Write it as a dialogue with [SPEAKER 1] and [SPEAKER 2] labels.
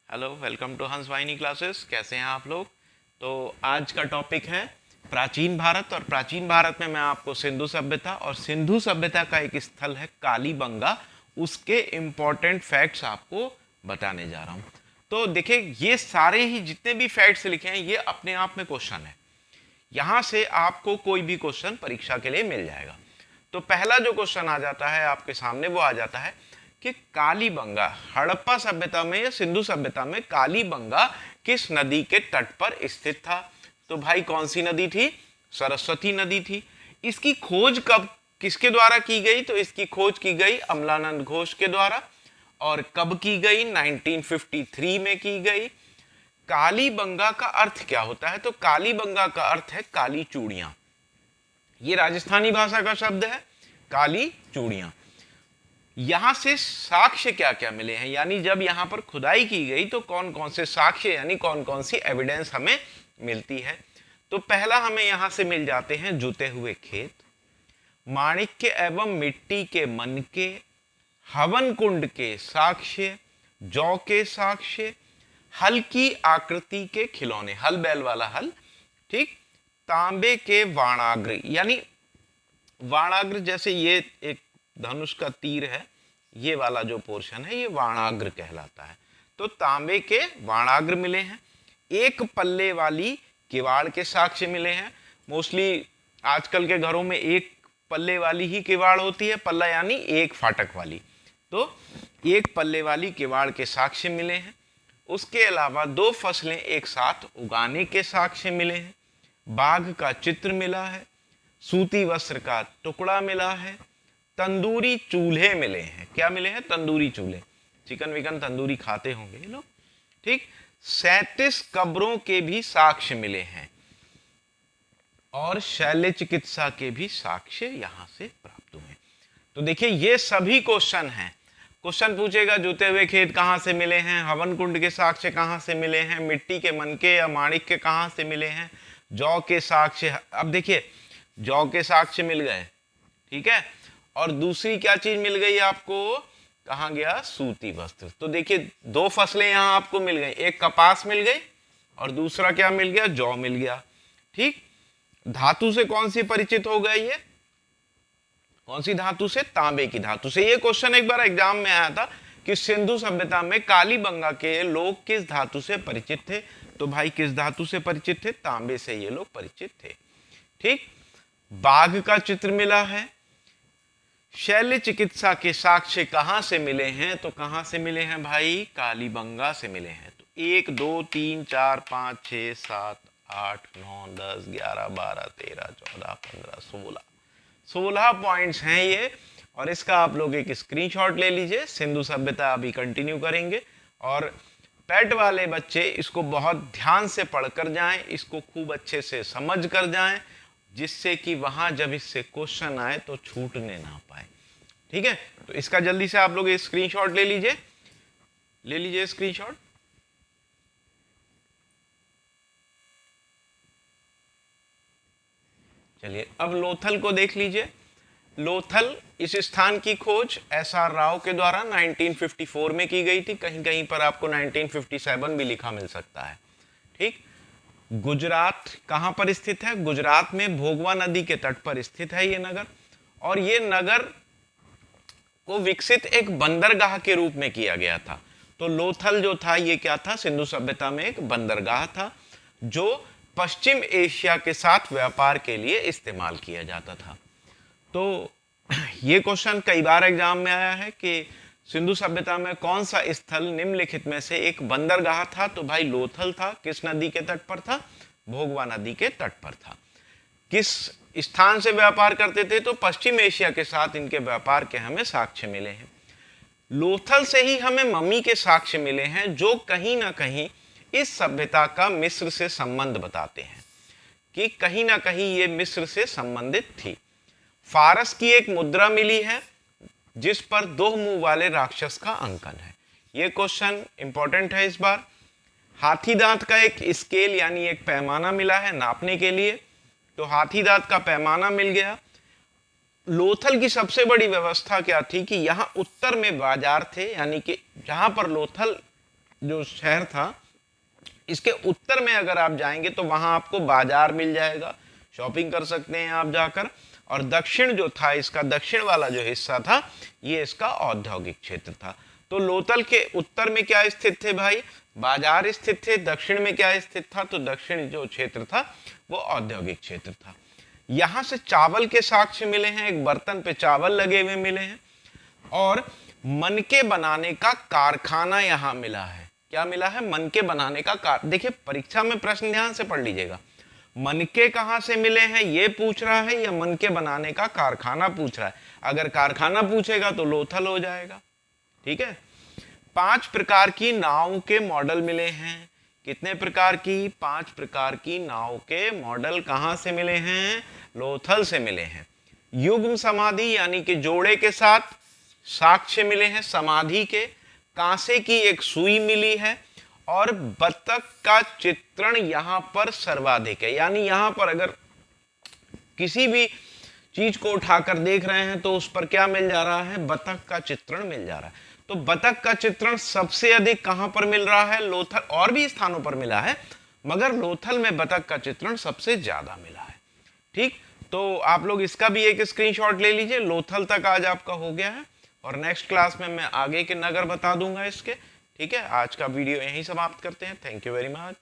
[SPEAKER 1] Hello, welcome to हंस वाहिनी classes. कैसे हैं आप लोग? तो आज का टॉपिक है प्राचीन भारत। और प्राचीन भारत में मैं आपको सिंधु सभ्यता और सिंधु सभ्यता का एक स्थल है कालीबंगा, उसके इम्पोर्टेंट फैक्ट्स आपको बताने जा रहा हूँ। तो देखिए, ये सारे ही जितने भी फैक्ट्स लिखे हैं ये अपने आप में क्वेश्चन है। यहाँ से आपको कोई भी क्वेश्चन परीक्षा के लिए मिल जाएगा। तो पहला जो क्वेश्चन आ जाता है आपके सामने वो आ जाता है कि कालीबंगा हड़प्पा सभ्यता में या सिंधु सभ्यता में कालीबंगा किस नदी के तट पर स्थित था? तो भाई कौन सी नदी थी? सरस्वती नदी थी। इसकी खोज कब किसके द्वारा की गई? तो इसकी खोज की गई अमलानंद घोष के द्वारा। और कब की गई? 1953 में की गई। कालीबंगा का अर्थ क्या होता है? तो कालीबंगा का अर्थ है काली चूड़ियां। ये राजस्थानी भाषा का शब्द है, काली चूड़ियां। यहां से साक्ष्य क्या क्या मिले हैं, यानी जब यहां पर खुदाई की गई तो कौन कौन से साक्ष्य यानी कौन कौन सी एविडेंस हमें मिलती है? तो पहला हमें यहां से मिल जाते हैं जुते हुए खेत, माणिक्य एवं मिट्टी के मनके, हवन कुंड के साक्ष्य, जौ के साक्ष्य, हल की आकृति के खिलौने, हल बैल वाला हल, ठीक, तांबे के वाणाग्र, यानी वाणाग्र जैसे ये एक धनुष का तीर है, ये वाला जो पोर्शन है ये वाणाग्र कहलाता है। तो तांबे के वाणाग्र मिले हैं। एक पल्ले वाली किवाड़ के साक्ष्य मिले हैं। मोस्टली आजकल के घरों में एक पल्ले वाली ही किवाड़ होती है, पल्ला यानी एक फाटक वाली। तो एक पल्ले वाली किवाड़ के साक्ष्य मिले हैं। उसके अलावा दो फसलें एक साथ उगाने के साक्ष्य मिले हैं। बाघ का चित्र मिला है। सूती वस्त्र का टुकड़ा मिला है। तंदूरी चूल्हे मिले हैं। क्या मिले हैं? तंदूरी चूल्हे। चिकन विकन तंदूरी खाते होंगे ये लोग, ठीक। 37 कब्रों के भी साक्ष्य मिले हैं और शल्य चिकित्सा के भी साक्ष्य यहां से प्राप्त हुए। तो देखिए, ये सभी क्वेश्चन हैं। क्वेश्चन पूछेगा जूते हुए खेत कहां से मिले हैं, हवन कुंड के साक्ष्य कहां से मिले हैं, मिट्टी के मनके या माणिक्य कहां से मिले हैं, जौ के साक्ष्य। अब देखिए, जौ के साक्ष्य मिल गए, ठीक है, और दूसरी क्या चीज मिल गई आपको? कहां गया? सूती वस्त्र। तो देखिए, दो फसलें यहां आपको मिल गई, एक कपास मिल गई और दूसरा क्या मिल गया? जौ मिल गया, ठीक। धातु से कौन सी परिचित हो गई? ये कौन सी धातु से? तांबे की धातु से। ये क्वेश्चन एक बार एग्जाम में आया था कि सिंधु सभ्यता में कालीबंगा के लोग किस धातु से परिचित थे? तो भाई किस धातु से परिचित थे? तांबे से ये लोग परिचित थे, ठीक। बाघ का चित्र मिला है। शल्य चिकित्सा के साक्ष्य कहां से मिले हैं? तो कहां से मिले हैं भाई? कालीबंगा से मिले हैं। तो 1 2 3 4 5 6 7 8 9 10 11 12 13 14 15 16 पॉइंट्स हैं ये। और इसका आप लोग एक स्क्रीनशॉट ले लीजिए। सिंधु सभ्यता अभी कंटिन्यू करेंगे और पेट वाले बच्चे इसको बहुत ध्यान से पढ़कर जाएं, इसको खूब अच्छे से समझ कर जाएं, जिससे कि वहां जब इससे क्वेश्चन आए तो छूटने ना पाए, ठीक है। तो इसका जल्दी से आप लोग स्क्रीनशॉट ले लीजिए स्क्रीनशॉट। चलिए, अब लोथल को देख लीजिए। लोथल, इस स्थान की खोज SR राव के द्वारा 1954 में की गई थी। कहीं कहीं पर आपको 1957 भी लिखा मिल सकता है, ठीक। गुजरात कहां पर स्थित है? गुजरात में भोगवा नदी के तट पर स्थित है ये नगर। और ये नगर को विकसित एक बंदरगाह के रूप में किया गया था। तो लोथल जो था ये क्या था? सिंधु सभ्यता में एक बंदरगाह था जो पश्चिम एशिया के साथ व्यापार के लिए इस्तेमाल किया जाता था। तो ये क्वेश्चन कई बार एग्जाम में आया है कि सिंधु सभ्यता में कौन सा स्थल निम्नलिखित में से एक बंदरगाह था? तो भाई लोथल था। किस नदी के तट पर था? भोगवा नदी के तट पर था। किस स्थान से व्यापार करते थे? तो पश्चिम एशिया के साथ इनके व्यापार के हमें साक्ष्य मिले हैं। लोथल से ही हमें मम्मी के साक्ष्य मिले हैं जो कहीं ना कहीं इस सभ्यता का मिस्र से संबंध बताते हैं कि कहीं ना कहीं ये मिस्र से संबंधित थी। फारस की एक मुद्रा मिली है जिस पर 2 मुंह वाले राक्षस का अंकन है। यह क्वेश्चन इंपॉर्टेंट है इस बार। हाथी दांत का एक स्केल यानी एक पैमाना मिला है नापने के लिए। तो हाथी दांत का पैमाना मिल गया। लोथल की सबसे बड़ी व्यवस्था क्या थी कि यहां उत्तर में बाजार थे, यानी कि जहां पर लोथल जो शहर था, इसके उत्तर में अगर आप जाएंगे तो वहां आपको बाजार मिल जाएगा, शॉपिंग कर सकते हैं आप जाकर। और दक्षिण जो था, इसका दक्षिण वाला जो हिस्सा था, ये इसका औद्योगिक क्षेत्र था। तो लोथल के उत्तर में क्या स्थित थे भाई? बाजार स्थित थे। दक्षिण में क्या स्थित था? तो दक्षिण जो क्षेत्र था वो औद्योगिक क्षेत्र था। यहां से चावल के साक्ष्य मिले हैं, एक बर्तन पे चावल लगे हुए मिले हैं, और मनके बनाने का कारखाना यहां मिला है। क्या मिला है? मनके बनाने का देखिए परीक्षा में प्रश्न ध्यान से पढ़ लीजिएगा, मनके कहां से मिले हैं ये पूछ रहा है या मनके बनाने का कारखाना पूछ रहा है? अगर कारखाना पूछेगा तो लोथल हो जाएगा। ठीक है। 5 प्रकार की नाव के मॉडल मिले हैं। कितने प्रकार की? 5 प्रकार की नाव के मॉडल कहां से मिले हैं? लोथल से मिले हैं। युग्म समाधि यानी कि जोड़े के साथ साक्ष्य मिले हैं समाधि के। कांसे की एक सुई मिली है, और बतख का चित्रण यहां पर सर्वाधिक है। यानी यहां पर अगर किसी भी चीज को उठाकर देख रहे हैं तो उस पर क्या मिल जा रहा है? बतख का चित्रण मिल जा रहा है। तो बतख का चित्रण सबसे अधिक कहां पर मिल रहा है? लोथल। और भी स्थानों पर मिला है, मगर लोथल में बतख का चित्रण सबसे ज्यादा मिला है। ठीक, तो आप लोग इसका भी एक स्क्रीनशॉट ले लीजिए। लोथल तक आज आपका हो गया है, और नेक्स्ट क्लास में मैं आगे के नगर बता दूंगा इसके। ठीक है, आज का वीडियो यहीं समाप्त करते हैं। Thank you very much.